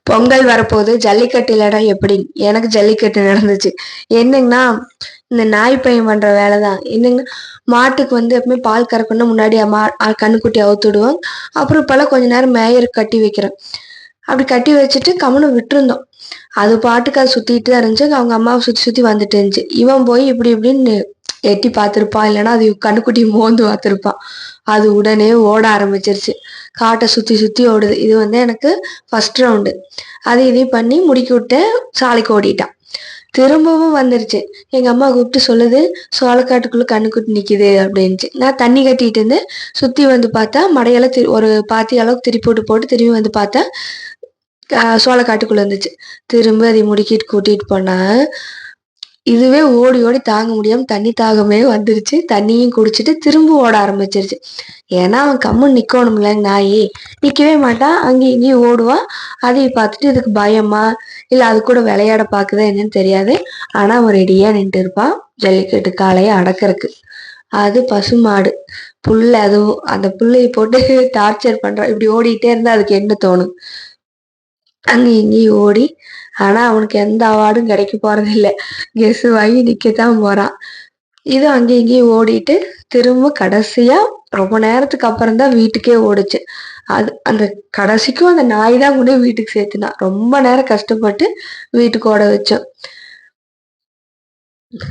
பொங்கல் வரப்போகுது, ஜல்லிக்கட்டு இல்லடா எப்படி? எனக்கு ஜல்லிக்கட்டு நடந்துச்சு. என்னங்கன்னா, இந்த நாய் பையன் பண்ற வேலைதான். என்னங்கன்னா, மாட்டுக்கு எப்பவுமே பால் கறக்கணும்னா முன்னாடி கன்னுக்குட்டி அவுத்துடுவோம். அப்புறம் இப்பெல்லாம் கொஞ்ச நேரம் மேயருக்கு கட்டி வைக்கிறேன். அப்படி கட்டி வச்சுட்டு கம்முனு விட்டுருந்தோம். அது பாட்டுக்கு அது சுத்திட்டு தான் இருந்துச்சு. அவங்க அம்மாவை சுத்தி சுத்தி வந்துட்டு இருந்துச்சு. இவன் போய் இப்படி இப்படின்னு எட்டி பார்த்திருப்பான், இல்லைன்னா அது கண்ணுக்குட்டி மோந்து பார்த்திருப்பான். அது உடனே ஓட ஆரம்பிச்சிருச்சு. காட்டை சுத்தி சுத்தி ஓடுது. இது எனக்கு ஃபர்ஸ்ட் ரவுண்டு. அது இதையும் பண்ணி முடிக்கி விட்டு சாலைக்கு ஓடிட்டான். திரும்பவும் வந்துருச்சு. எங்க அம்மா கூப்பிட்டு சொல்லுது, சோளக்காட்டுக்குள்ள கண்ணுக்குட்டி நிக்குது அப்படின்ச்சு. நான் தண்ணி கட்டிட்டு இருந்து சுத்தி பார்த்தா மடையெல்லாம் ஒரு பாத்தி அளவுக்கு திருப்பி போட்டு திரும்பி பார்த்தா சோளக்காட்டுக்குள்ள இருந்துச்சு. திரும்ப அதை முடிக்கிட்டு கூட்டிட்டு போனா இதுவே ஓடி ஓடி தாங்க முடியாம தண்ணி தாகமே வந்துருச்சு. தண்ணியும் குடிச்சிட்டு திரும்ப ஓட ஆரம்பிச்சிருச்சு. ஏன்னா அவன் கம்முன்னு நிக்கணும்ல, நாயி நிக்கவே மாட்டான், அங்கேயும் இங்கேயும் ஓடுவான். அதையும் பார்த்துட்டு இதுக்கு பயமா இல்ல அது கூட விளையாட பாக்குதா என்னன்னு தெரியாது. ஆனா அவன் ரெடியா நின்று இருப்பான் ஜல்லிக்கட்டு காளைய அடக்கறக்கு. அது பசுமாடு புல்ல, அதுவும் அந்த புள்ளைய போட்டு டார்ச்சர் பண்றான். இப்படி ஓடிட்டே இருந்தா அதுக்கு என்ன தோணும்? அங்கேயும் இங்கேயும் ஓடி, ஆனா அவனுக்கு எந்த அவார்டும் கிடைக்க போறது இல்லை. கெஸ் வாங்கி நிக்கத்தான் போறான். இது அங்கேயும் இங்கேயும் ஓடிட்டு திரும்ப கடைசியா ரொம்ப நேரத்துக்கு அப்புறம் தான் வீட்டுக்கே ஓடுச்சு. அது அந்த கடைசிக்கும் அந்த நாய் தான் கொண்டு வீட்டுக்கு சேர்த்துனா. ரொம்ப நேரம் கஷ்டப்பட்டு வீட்டுக்கு ஓட வச்சோம்.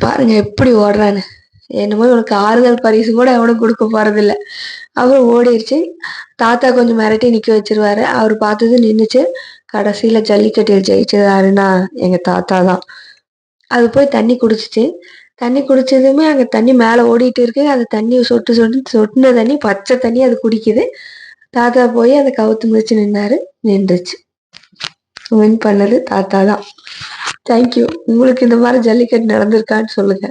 பாருங்க எப்படி ஓடுறான்னு. என்னமோ உனக்கு ஆறுதல் பரிசு கூட எவனும் கொடுக்க போறது இல்லை. அவர் ஓடிடுச்சு. தாத்தா கொஞ்சம் மிரட்டி நிக்க வச்சிருவாரு. அவர் பார்த்தது நின்னுச்சு. கடைசியில ஜல்லிக்கட்டில் ஜெயிச்சதாருன்னா எங்க தாத்தா தான். அது போய் தண்ணி குடிச்சிச்சு. தண்ணி குடிச்சதுமே அங்க தண்ணி மேல ஓடிட்டு இருக்கு. அந்த தண்ணி சொட்டு சொட்டு சொட்டுன தண்ணி, பச்சை தண்ணி அது குடிக்குது. தாத்தா போய் அதை கவுத்து மிதிச்சு நின்னாரு. நின்றுச்சு. வின் பண்ணது தாத்தா தான். தேங்க்யூ. உங்களுக்கு இந்த மாதிரி ஜல்லிக்கட்டு நடந்திருக்கான்னு சொல்லுங்க.